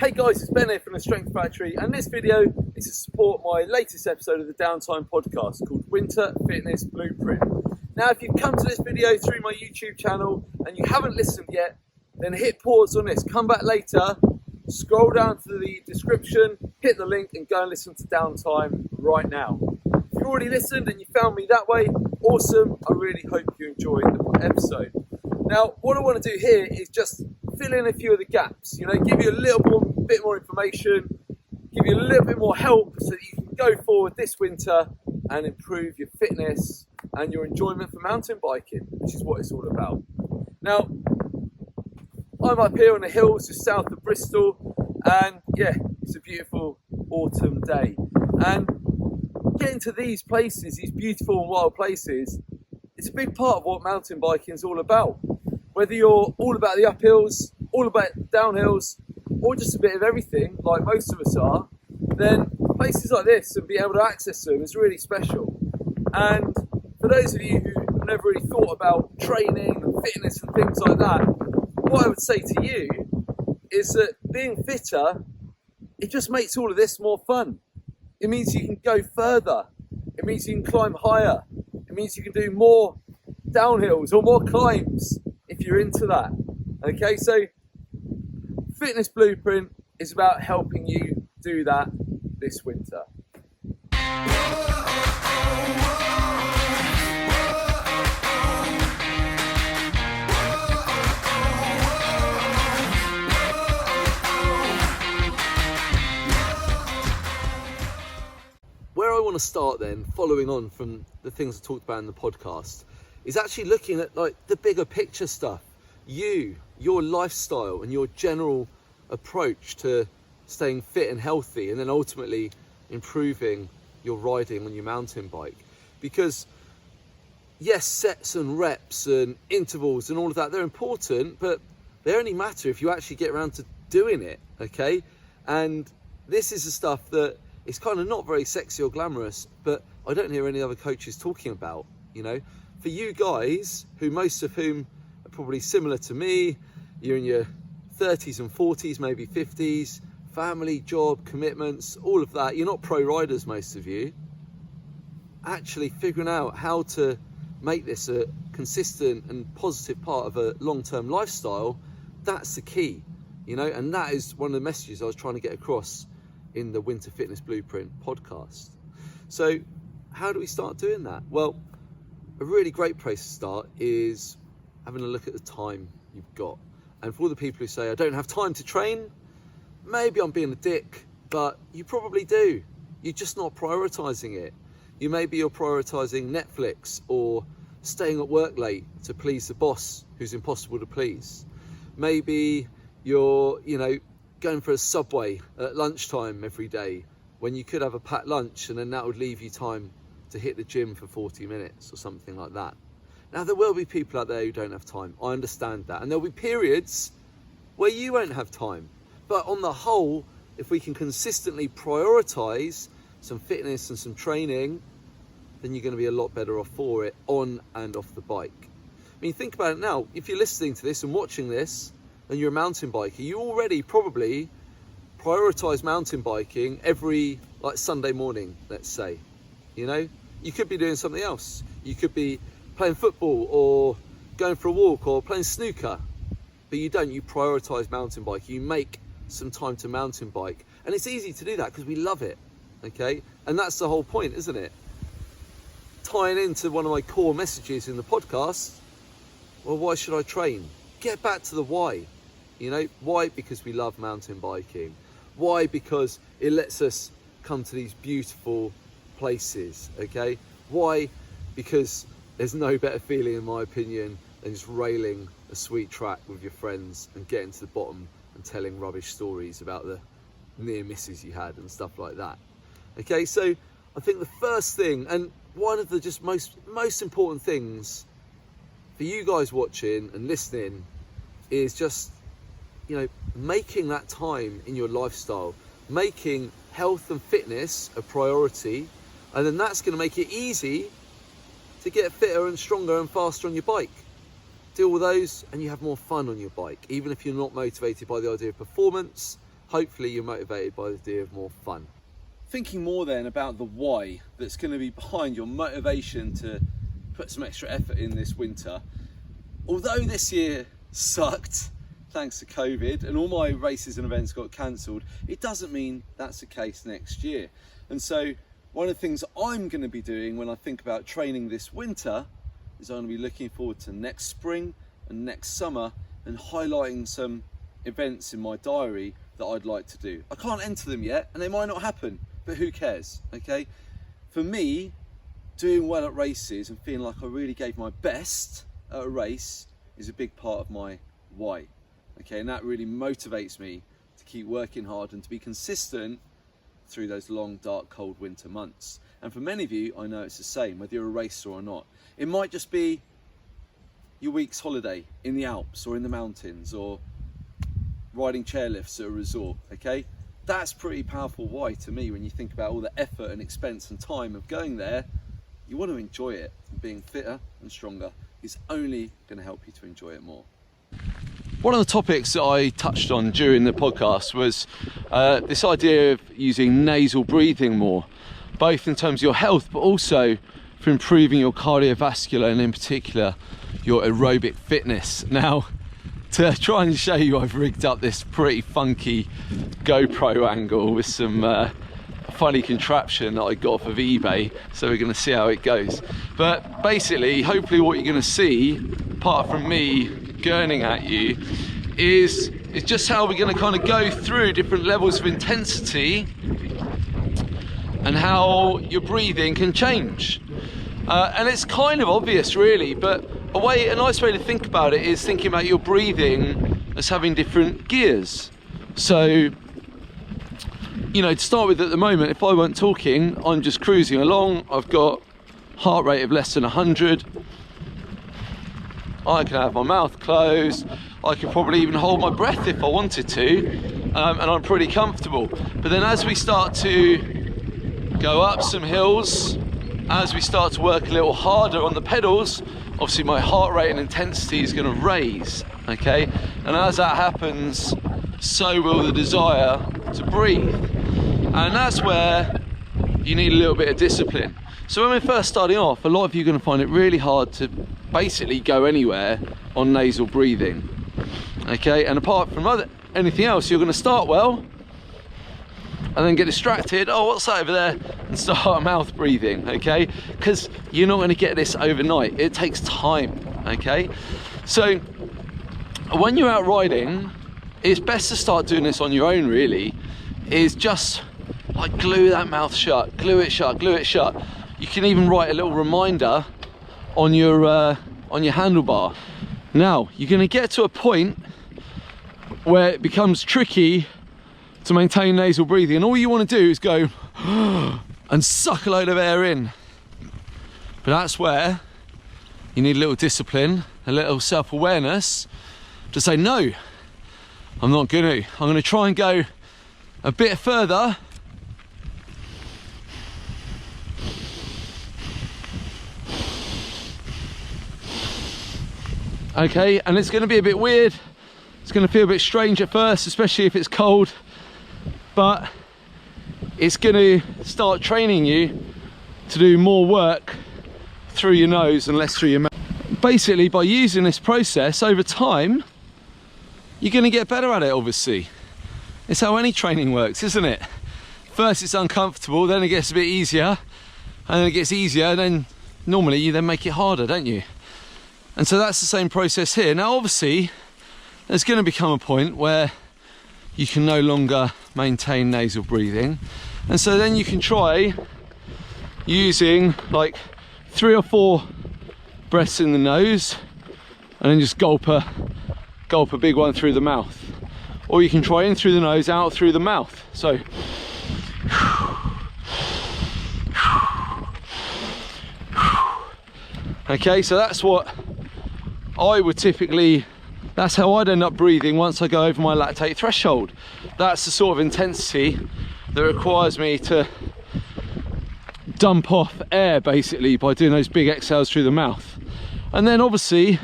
Hey guys, it's Ben here from the Strength Factory, and this video is to support my latest episode of the Downtime Podcast called Winter Fitness Blueprint. Now, if you've come to this video through my YouTube channel and you haven't listened yet, then hit pause on this, come back later, scroll down to the description, hit the link and go and listen to Downtime right now. If you already listened and you found me that way, awesome. I really hope you enjoyed the episode. Now, what I want to do here is just fill in a few of the gaps, give you a little bit more information, give you a little bit more help so that you can go forward this winter and improve your fitness and your enjoyment for mountain biking, which is what it's all about. Now, I'm up here on the hills just south of Bristol, and yeah, it's a beautiful autumn day. And getting to these places, these beautiful and wild places, it's a big part of what mountain biking is all about. Whether you're all about the uphills, all about downhills, or just a bit of everything, like most of us are, then places like this and being able to access them is really special. And for those of you who have never really thought about training and fitness and things like that, what I would say to you is that being fitter, it just makes all of this more fun. It means you can go further. It means you can climb higher. It means you can do more downhills or more climbs if you're into that. Okay, so Fitness Blueprint is about helping you do that this winter. Where I want to start then, following on from the things I talked about in the podcast, is actually looking at like the bigger picture stuff. Your lifestyle and your general approach to staying fit and healthy, and then ultimately improving your riding on your mountain bike. Because yes, sets and reps and intervals and all of that, they're important, but they only matter if you actually get around to doing it, okay? And this is the stuff that is kind of not very sexy or glamorous, but I don't hear any other coaches talking about, For you guys, most of whom are probably similar to me, you're in your 30s and 40s, maybe 50s, family, job, commitments, all of that. You're not pro riders, most of you. Actually figuring out how to make this a consistent and positive part of a long-term lifestyle, that's the key, and that is one of the messages I was trying to get across in the Winter Fitness Blueprint podcast. So how do we start doing that? Well, a really great place to start is having a look at the time you've got. And for all the people who say, I don't have time to train, maybe I'm being a dick, but you probably do. You're just not prioritizing it. Maybe you're prioritizing Netflix or staying at work late to please the boss who's impossible to please. Maybe you're, going for a Subway at lunchtime every day when you could have a packed lunch, and then that would leave you time to hit the gym for 40 minutes or something like that. Now, there will be people out there who don't have time. I understand that. And there'll be periods where you won't have time. But on the whole, if we can consistently prioritize some fitness and some training, then you're going to be a lot better off for it on and off the bike. I mean, think about it now. If you're listening to this and watching this and you're a mountain biker, you already probably prioritize mountain biking every Sunday morning, let's say. You could be doing something else. You could be playing football or going for a walk or playing snooker, but you don't. You prioritize mountain bike. You make some time to mountain bike, and it's easy to do that because we love it, okay? And that's the whole point, isn't it? Tying into one of my core messages in the podcast, well, why should I train? Get back to the why. Why? Because we love mountain biking. Why? Because it lets us come to these beautiful places, okay? Why? Because there's no better feeling, in my opinion, than just railing a sweet track with your friends and getting to the bottom and telling rubbish stories about the near misses you had and stuff like that. Okay, so I think the first thing, and one of the just most important things for you guys watching and listening, is just, making that time in your lifestyle, making health and fitness a priority, and then that's going to make it easy to get fitter and stronger and faster on your bike. Deal with those and you have more fun on your bike. Even if you're not motivated by the idea of performance, hopefully you're motivated by the idea of more fun. Thinking more then about the why that's going to be behind your motivation to put some extra effort in this winter. Although this year sucked thanks to COVID and all my races and events got cancelled, it doesn't mean that's the case next year. And so one of the things I'm going to be doing when I think about training this winter is I'm going to be looking forward to next spring and next summer and highlighting some events in my diary that I'd like to do. I can't enter them yet and they might not happen, but who cares, okay? For me, doing well at races and feeling like I really gave my best at a race is a big part of my why, okay? And that really motivates me to keep working hard and to be consistent through those long, dark, cold winter months. And for many of you, I know it's the same, whether you're a racer or not. It might just be your week's holiday in the Alps or in the mountains or riding chairlifts at a resort, okay? That's pretty powerful why to me when you think about all the effort and expense and time of going there. You want to enjoy it. Being fitter and stronger is only going to help you to enjoy it more. One of the topics that I touched on during the podcast was this idea of using nasal breathing more, both in terms of your health, but also for improving your cardiovascular and in particular your aerobic fitness. Now, to try and show you, I've rigged up this pretty funky GoPro angle with some funny contraption that I got off of eBay, so we're going to see how it goes. But basically, hopefully what you're going to see, apart from me gurning at you, is just how we're going to kind of go through different levels of intensity and how your breathing can change. And it's kind of obvious really, but a nice way to think about it is thinking about your breathing as having different gears. So, you know, to start with, at the moment, if I weren't talking, I'm just cruising along. I've got heart rate of less than 100. I can have my mouth closed. I could probably even hold my breath if I wanted to, and I'm pretty comfortable. But then as we start to go up some hills, as we start to work a little harder on the pedals, obviously my heart rate and intensity is going to raise, okay? And as that happens, so will the desire to breathe. And that's where you need a little bit of discipline. So when we're first starting off, a lot of you are going to find it really hard to basically go anywhere on nasal breathing, okay? And apart from anything else, you're going to start well and then get distracted. Oh, what's that over there? And start mouth breathing, okay? Because you're not going to get this overnight. It takes time, okay? So when you're out riding, it's best to start doing this on your own, really. Is just like glue that mouth shut, glue it shut, glue it shut. You can even write a little reminder on your handlebar. Now, you're going to get to a point where it becomes tricky to maintain nasal breathing, and all you want to do is go and suck a load of air in. But that's where you need a little discipline, a little self-awareness to say, no, I'm not going to. I'm going to try and go a bit further. Okay, and it's going to be a bit weird. It's going to feel a bit strange at first, especially if it's cold. But it's going to start training you to do more work through your nose and less through your mouth. Basically, by using this process over time, you're going to get better at it, obviously. It's how any training works, isn't it? First it's uncomfortable, then it gets a bit easier, and then it gets easier, and then normally you then make it harder, don't you? And so that's the same process here. Now obviously, there's going to become a point where you can no longer maintain nasal breathing, and so then you can try using like 3 or 4 breaths in the nose and then just gulp a big one through the mouth, or you can try in through the nose, out through the mouth. So okay, so that's what I would typically, that's how I'd end up breathing once I go over my lactate threshold. That's the sort of intensity that requires me to dump off air, basically, by doing those big exhales through the mouth. And then obviously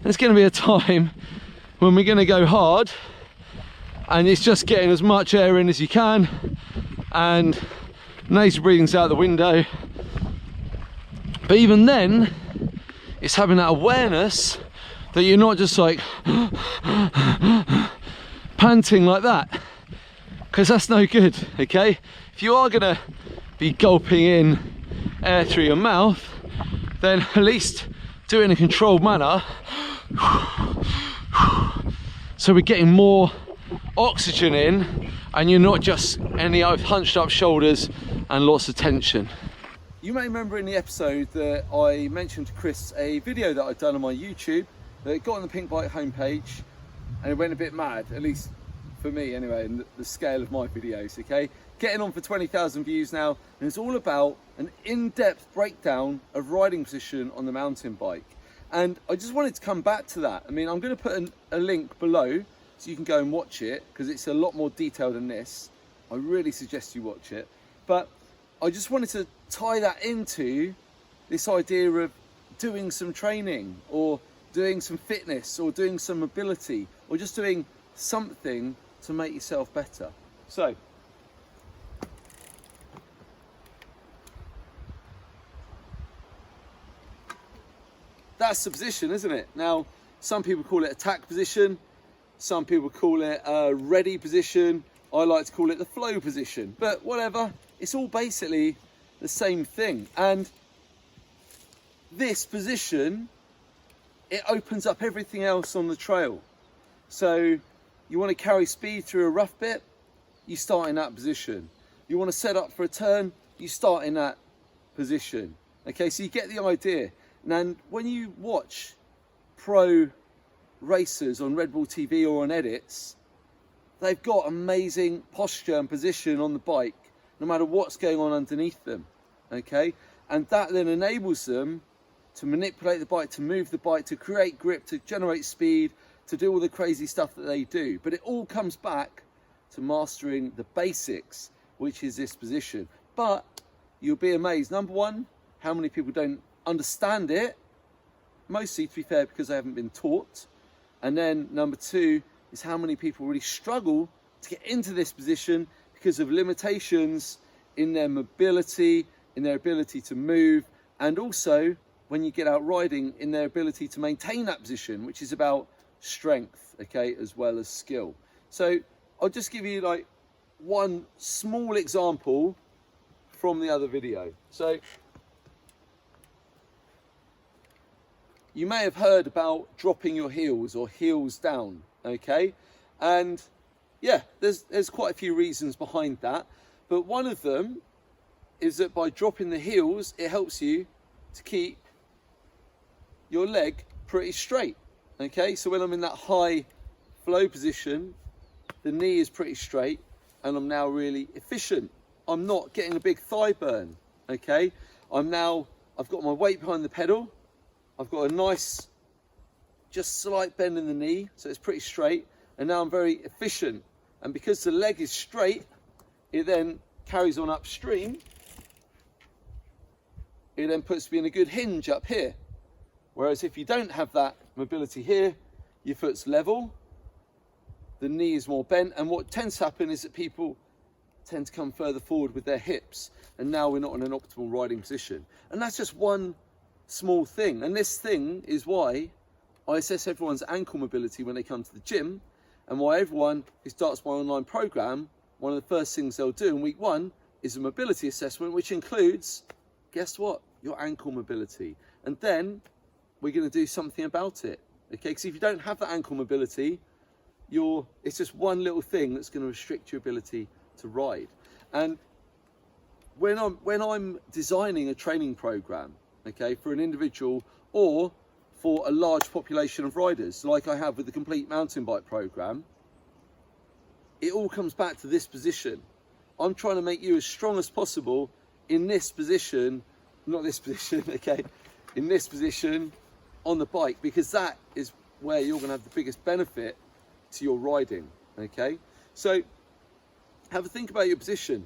there's going to be a time when we're going to go hard and it's just getting as much air in as you can, and nasal breathing's out the window. But even then, it's having that awareness that you're not just like panting like that, because that's no good, okay? If you are gonna be gulping in air through your mouth, then at least do it in a controlled manner, so we're getting more oxygen in and you're not just ending up with hunched up shoulders and lots of tension. You may remember in the episode that I mentioned to Chris a video that I'd done on my YouTube that got on the Pink Bike homepage, and it went a bit mad, at least for me anyway, in the scale of my videos, okay? Getting on for 20,000 views now, and it's all about an in-depth breakdown of riding position on the mountain bike. And I just wanted to come back to that. I mean, I'm going to put a link below so you can go and watch it, because it's a lot more detailed than this. I really suggest you watch it. But I just wanted to tie that into this idea of doing some training, or doing some fitness, or doing some mobility, or just doing something to make yourself better. So, that's the position, isn't it? Now, some people call it attack position, some people call it a ready position. I like to call it the flow position, but whatever, it's all basically the same thing. And this position, it opens up everything else on the trail. So you want to carry speed through a rough bit, you start in that position. You want to set up for a turn, you start in that position. Okay, so you get the idea. And when you watch pro racers on Red Bull TV or on edits, they've got amazing posture and position on the bike, no matter what's going on underneath them, okay? And that then enables them to manipulate the bike, to move the bike, to create grip, to generate speed, to do all the crazy stuff that they do. But it all comes back to mastering the basics, which is this position. But you'll be amazed, number one, how many people don't understand it, mostly, to be fair, because they haven't been taught. And then number two is how many people really struggle to get into this position because of limitations in their mobility, in their ability to move, and also when you get out riding, in their ability to maintain that position, which is about strength, okay, as well as skill. So I'll just give you like one small example from the other video. So you may have heard about dropping your heels or heels down, okay? And yeah, there's quite a few reasons behind that. But one of them is that by dropping the heels, it helps you to keep your leg pretty straight, okay? So when I'm in that high flow position, the knee is pretty straight and I'm now really efficient. I'm not getting a big thigh burn, okay? I've got my weight behind the pedal. I've got a nice, just slight bend in the knee, so it's pretty straight, and now I'm very efficient. And because the leg is straight, it then carries on upstream. It then puts me in a good hinge up here. Whereas if you don't have that mobility here, your foot's level, the knee is more bent, and what tends to happen is that people tend to come further forward with their hips, and now we're not in an optimal riding position. And that's just one small thing, and this thing is why I assess everyone's ankle mobility when they come to the gym, and why everyone who starts my online program, one of the first things they'll do in week one is a mobility assessment, which includes, guess what, your ankle mobility. And then we're going to do something about it, okay? Because if you don't have that ankle mobility, it's just one little thing that's going to restrict your ability to ride. And when I'm designing a training program, okay, for an individual or for a large population of riders, like I have with the complete mountain bike program, it all comes back to this position. I'm trying to make you as strong as possible in this position, not this position, okay, in this position on the bike, because that is where you're going to have the biggest benefit to your riding, okay? So have a think about your position,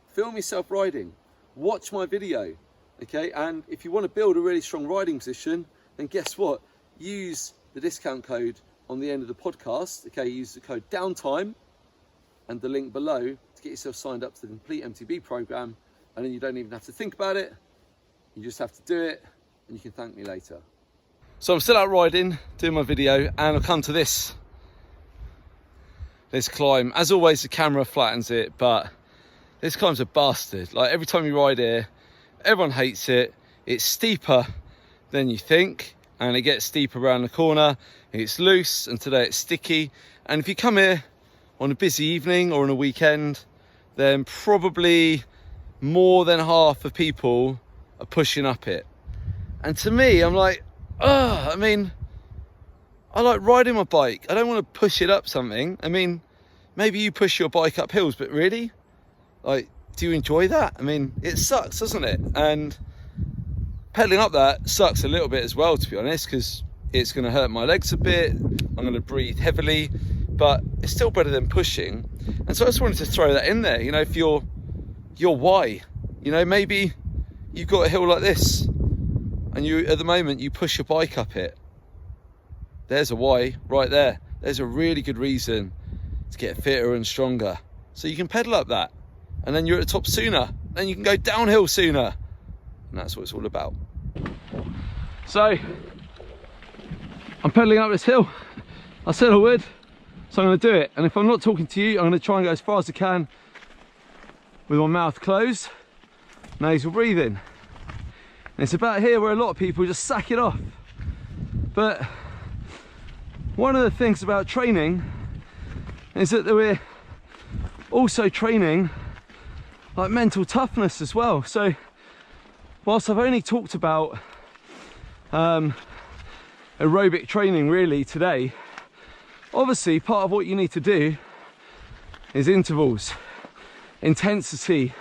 film yourself riding, watch my video, okay? And if you want to build a really strong riding position, then guess what? Use the discount code on the end of the podcast, okay? Use the code Downtime, and the link below to get yourself signed up to the complete MTB program, and then you don't even have to think about it. You just have to do it, and you can thank me later. So I'm still out riding, doing my video, and I've come to this climb. As always, the camera flattens it, but this climb's a bastard. Like, every time you ride here, everyone hates it. It's steeper than you think, and it gets steeper around the corner. It's loose, and today it's sticky. And if you come here on a busy evening or on a weekend, then probably more than half of people are pushing up it. And to me, I'm like, I mean, I like riding my bike. I don't want to push it up something. I mean, maybe you push your bike up hills, but really? Like, do you enjoy that? I mean, it sucks, doesn't it? And pedaling up that sucks a little bit as well, to be honest, because it's going to hurt my legs a bit. I'm going to breathe heavily, but it's still better than pushing. And so I just wanted to throw that in there. You know, if your why, you know, maybe you've got a hill like this, and you, at the moment, you push your bike up it. There's a why right there. There's a really good reason to get fitter and stronger. So you can pedal up that, and then you're at the top sooner. Then you can go downhill sooner. And that's what it's all about. So, I'm pedaling up this hill. I said I would, so I'm going to do it. And if I'm not talking to you, I'm going to try and go as far as I can with my mouth closed, nasal breathing. And it's about here where a lot of people just sack it off. But one of the things about training is that we're also training like mental toughness as well. So whilst I've only talked about aerobic training really today, obviously part of what you need to do is intervals, intensity,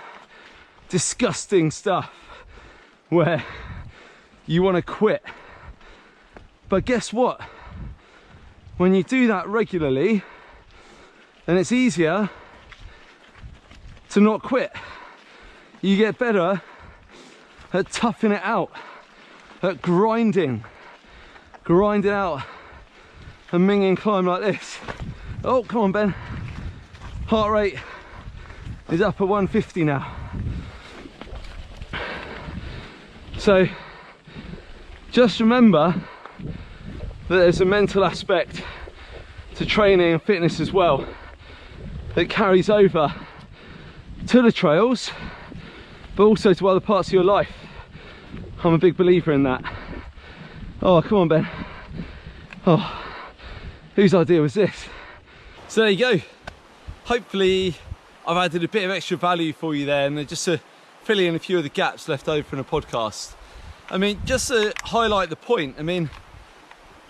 disgusting stuff where you want to quit. But guess what? When you do that regularly, then it's easier to not quit. You get better at toughing it out, at grinding out a minging climb like this. Oh, come on, Ben. Heart rate is up at 150 now. So just remember that there's a mental aspect to training and fitness as well that carries over to the trails, but also to other parts of your life. I'm a big believer in that. Oh, come on, Ben. Oh, whose idea was this? So there you go. Hopefully I've added a bit of extra value for you there, and just to fill in a few of the gaps left over in the podcast. I mean, just to highlight the point, I mean,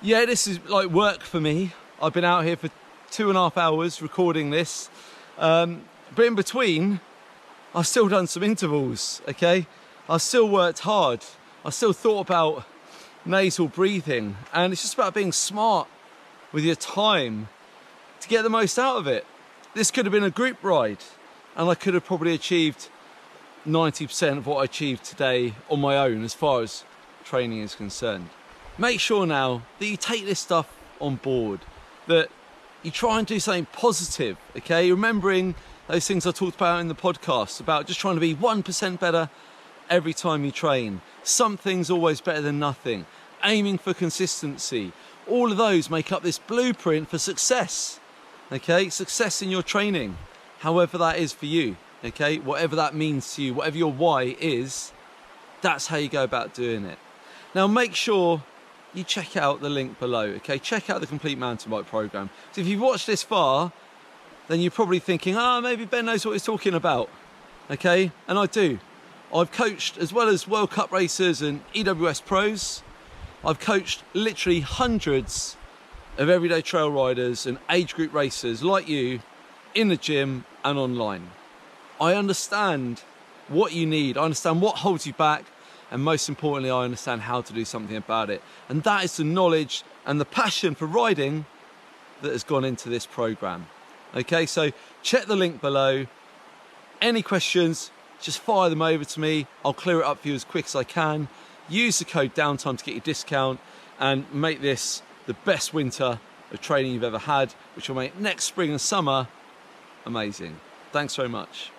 yeah, this is like work for me. I've been out here for 2.5 hours recording this. But in between, I've still done some intervals, okay? I've still worked hard. I still thought about nasal breathing, and it's just about being smart with your time to get the most out of it. This could have been a group ride, and I could have probably achieved 90% of what I achieved today on my own as far as training is concerned. Make sure now that you take this stuff on board, that you try and do something positive, okay? Remembering those things I talked about in the podcast about just trying to be 1% better every time you train. Something's always better than nothing. Aiming for consistency. All of those make up this blueprint for success, okay? Success in your training, however that is for you, okay? Whatever that means to you, whatever your why is, that's how you go about doing it. Now make sure you check out the link below, okay? Check out the complete mountain bike program. So if you've watched this far, then you're probably thinking, maybe Ben knows what he's talking about, okay? And I do. I've coached, as well as World Cup racers and EWS pros, I've coached literally hundreds of everyday trail riders and age group racers like you in the gym and online. I understand what you need. I understand what holds you back. And most importantly, I understand how to do something about it. And that is the knowledge and the passion for riding that has gone into this program. Okay, so check the link below. Any questions, just fire them over to me. I'll clear it up for you as quick as I can. Use the code Downtime to get your discount and make this the best winter of training you've ever had, which will make next spring and summer amazing. Thanks very much.